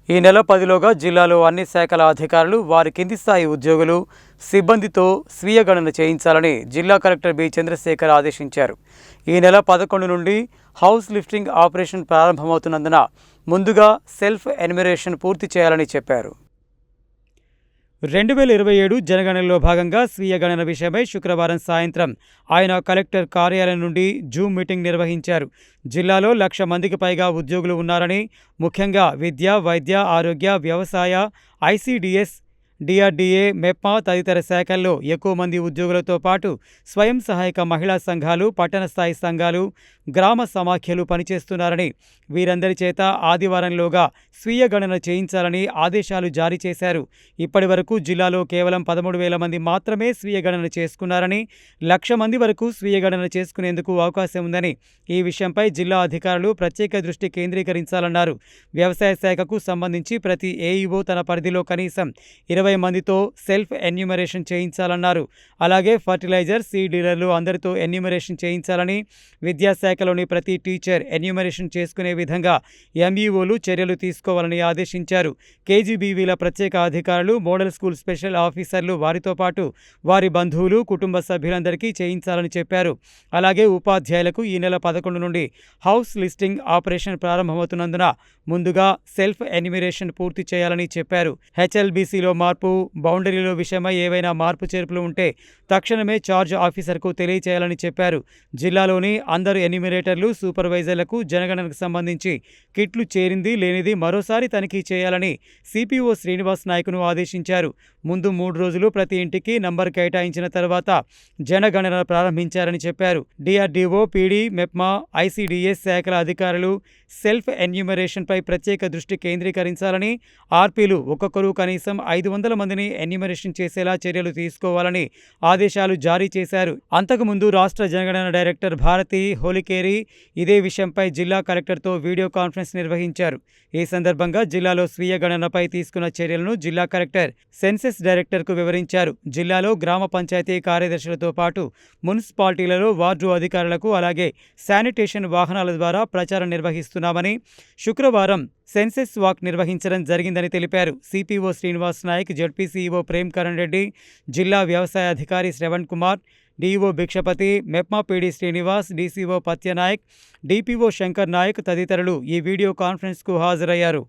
ఈ నెల 10లోగా జిల్లాలో అన్ని శాఖల అధికారులు వారి కింది స్థాయి ఉద్యోగులు సిబ్బందితో స్వీయ గణన చేయించాలని జిల్లా కలెక్టర్ బి చంద్రశేఖర్ ఆదేశించారు. ఈ నెల 11 నుండి హౌస్ లిఫ్టింగ్ ఆపరేషన్ ప్రారంభమవుతున్నందున ముందుగా సెల్ఫ్ ఎన్యుమరేషన్ పూర్తి చేయాలని చెప్పారు. 2027 జనగణనలో భాగంగా స్వీయ గణన విషయమై శుక్రవారం సాయంత్రం ఆయన కలెక్టర్ కార్యాలయం నుండి జూమ్ మీటింగ్ నిర్వహించారు. జిల్లాలో 1,00,000 మందికి పైగా ఉద్యోగులు ఉన్నారని, ముఖ్యంగా విద్య, వైద్య, ఆరోగ్య, వ్యవసాయ, ఐసిడిఎస్, డిఆర్డీఏ, మెప్మా తదితర శాఖల్లో ఎక్కువ మంది ఉద్యోగులతో పాటు స్వయం సహాయక మహిళా సంఘాలు, పట్టణ స్థాయి సంఘాలు, గ్రామ సమాఖ్యలు పనిచేస్తున్నారని, వీరందరి చేత ఆదివారంలోగా స్వీయ గణన చేయించాలని ఆదేశాలు జారీ చేశారు. ఇప్పటి వరకు జిల్లాలో కేవలం 13,000 మంది మాత్రమే స్వీయ గణన చేసుకున్నారని, 1,00,000 మంది వరకు స్వీయ గణన చేసుకునేందుకు అవకాశం ఉందని, ఈ విషయంపై జిల్లా అధికారులు ప్రత్యేక దృష్టి కేంద్రీకరించాలన్నారు. వ్యవసాయ శాఖకు సంబంధించి ప్రతి ఏఈఓ తన పరిధిలో కనీసం 20 మందితో సెల్ఫ్ ఎన్యూమరేషన్ చేయించాలన్నారు. అలాగే ఫర్టిలైజర్, సీడ్ డీలర్లు అందరితో ఎన్యూమరేషన్ చేయించాలని, విద్యాశాఖలోని ప్రతి టీచర్ ఎన్యూమరేషన్ చేసుకునే విధంగా ఎంఈఓలు చర్యలు తీసుకోవాలని ఆదేశించారు. కేజీబీవీల ప్రత్యేక అధికారులు, మోడల్ స్కూల్ స్పెషల్ ఆఫీసర్లు వారితో పాటు వారి బంధువులు, కుటుంబ సభ్యులందరికీ చేయించాలని చెప్పారు. అలాగే ఉపాధ్యాయులకు ఈ నెల 11 నుండి హౌస్ లిస్టింగ్ ఆపరేషన్ ప్రారంభమవుతున్నందున ముందుగా సెల్ఫ్ ఎన్యూమరేషన్ పూర్తి చేయాలని చెప్పారు. హెచ్ఎల్బీసీలో మార్పు, బౌండరీలో విషయమై ఏవైనా మార్పు చేర్పులు ఉంటే తక్షణమే చార్జ్ ఆఫీసర్కు తెలియచేయాలని చెప్పారు. జిల్లాలోని అందరు ఎన్యూమరేటర్లు, సూపర్వైజర్లకు జనగణనకు సంబంధించి కిట్లు చేరింది లేనిది మరోసారి తనిఖీ చేయాలని సిపిఓ శ్రీనివాస్ నాయక్ను ఆదేశించారు. ముందు 3 రోజులు ప్రతి ఇంటికి నంబర్ కేటాయించిన తర్వాత జనగణన ప్రారంభించారని చెప్పారు. డిఆర్డీఓ, పీడీ, మెప్మా, ఐసిడిఎస్ శాఖల అధికారులు సెల్ఫ్ ఎన్యూమరేషన్పై ప్రత్యేక దృష్టి కేంద్రీకరించాలని, ఆర్పీలు ఒక్కొక్కరు కనీసం 500 మందిని ఎన్యూమరేషన్ చేసేలా చర్యలు తీసుకోవాలని ఆదేశాలు జారీ చేశారు. అంతకుముందు రాష్ట్ర జనగణన డైరెక్టర్ భారతి హోలికేరి ఇదే విషయంపై జిల్లా కలెక్టర్తో వీడియో కాన్ఫరెన్స్ నిర్వహించారు. ఈ సందర్భంగా జిల్లాలో స్వీయ గణనపై తీసుకున్న చర్యలను జిల్లా కలెక్టర్ సెన్సెస్ డైరెక్టర్కు వివరించారు. జిల్లాలో గ్రామ పంచాయతీ కార్యదర్శులతో పాటు మున్సిపాలిటీలలో వార్డు అధికారులకు, అలాగే శానిటేషన్ వాహనాల ద్వారా ప్రచారం నిర్వహిస్తున్నామని, శుక్రవారం సెన్సెస్ వాక్ నిర్వహించడం జరిగిందని తెలిపారు. సిపిఓ శ్రీనివాస్ నాయక్, జడ్పీసీఈఓ ప్రేమ్ కరణ్ రెడ్డి, జిల్లా వ్యవసాయ అధికారి Shravan Kumar, DEO Bhikshapathi, MEPMA PD Srinivas, DCO Pathyanayak, DPO Shankar Nayak తదితరులు ఈ వీడియో కాన్ఫరెన్స్కు హాజరయ్యారు.